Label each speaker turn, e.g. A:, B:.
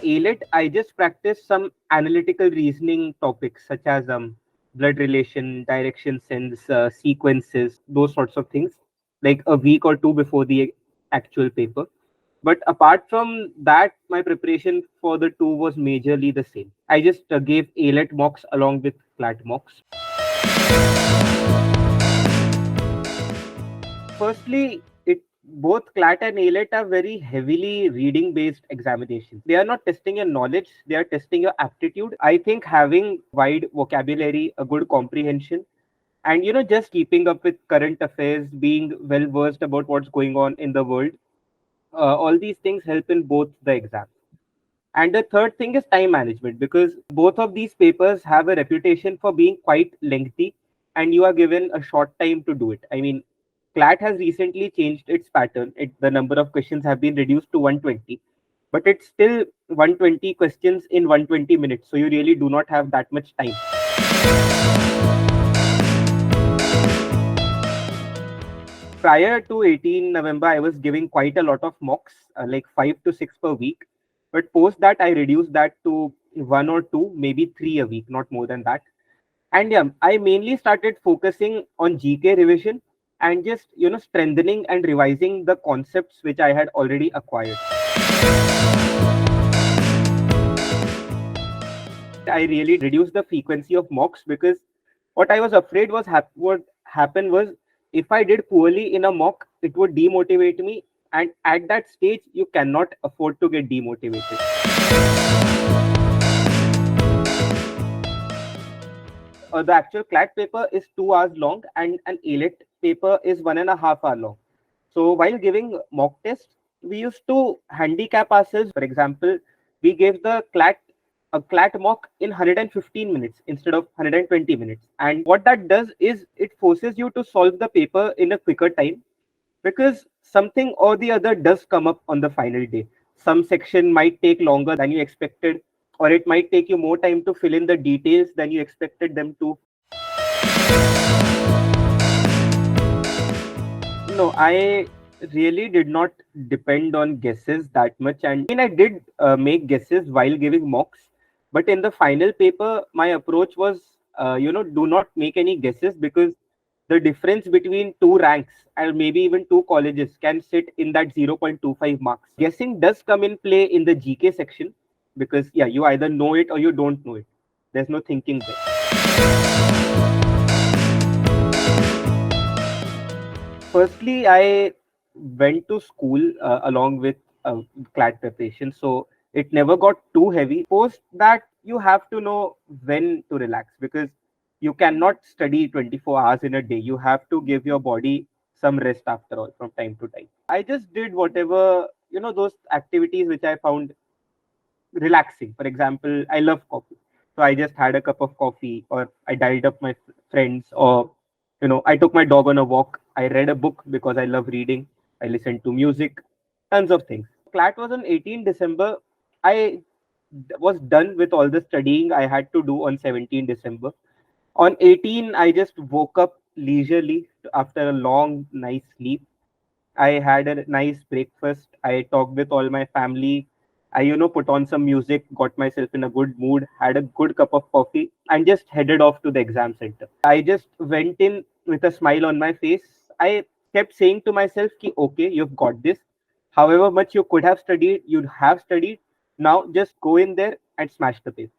A: AILET, I just practiced some analytical reasoning topics such as blood relation, direction sense, sequences, those sorts of things, like a week or two before the actual paper. But apart from that, my preparation for the two was majorly the same. I just gave AILET mocks along with CLAT mocks. Firstly, it both CLAT and AILET are very heavily reading based examinations. They are not testing your knowledge, they are testing your aptitude. I think having wide vocabulary, a good comprehension, and just keeping up with current affairs, being well versed about what's going on in the world, all these things help in both the exams. And the third thing is time management, because both of these papers have a reputation for being quite lengthy and you are given a short time to do it. I mean, CLAT has recently changed its pattern. The number of questions have been reduced to 120, but it's still 120 questions in 120 minutes. So you really do not have that much time. Prior to 18 November, I was giving quite a lot of mocks, like 5 to 6 per week. But post that, I reduced that to one or two, maybe three a week, not more than that. And yeah, I mainly started focusing on GK revision and just, strengthening and revising the concepts which I had already acquired. I really reduced the frequency of mocks because what I was afraid was what happened was, if I did poorly in a mock, it would demotivate me. And at that stage, you cannot afford to get demotivated. The actual CLAT paper is 2 hours long and an AILET paper is 1.5 hour long. So while giving mock tests, we used to handicap ourselves. For example, we gave a CLAT mock in 115 minutes instead of 120 minutes. And what that does is it forces you to solve the paper in a quicker time, because something or the other does come up on the final day. Some section might take longer than you expected, or it might take you more time to fill in the details than you expected them to. No, I really did not depend on guesses that much. And I mean, I did make guesses while giving mocks, but in the final paper, my approach was, do not make any guesses, because the difference between two ranks and maybe even two colleges can sit in that 0.25 marks. Guessing does come in play in the GK section because, yeah, you either know it or you don't know it. There's no thinking there. Firstly, I went to school along with CLAT preparation, so it never got too heavy. Post that, you have to know when to relax, because you cannot study 24 hours in a day. You have to give your body some rest after all from time to time. I just did whatever, those activities which I found relaxing. For example, I love coffee. So I just had a cup of coffee, or I dialed up my friends, or I took my dog on a walk. I read a book because I love reading. I listened to music, tons of things. CLAT was on 18 December. I was done with all the studying I had to do on 17 December. On 18, I just woke up leisurely after a long, nice sleep. I had a nice breakfast. I talked with all my family. I, put on some music, got myself in a good mood, had a good cup of coffee, and just headed off to the exam center. I just went in with a smile on my face. I kept saying to myself, ki, okay, you've got this. However much you could have studied, you'd have studied. Now just go in there and smash the paper.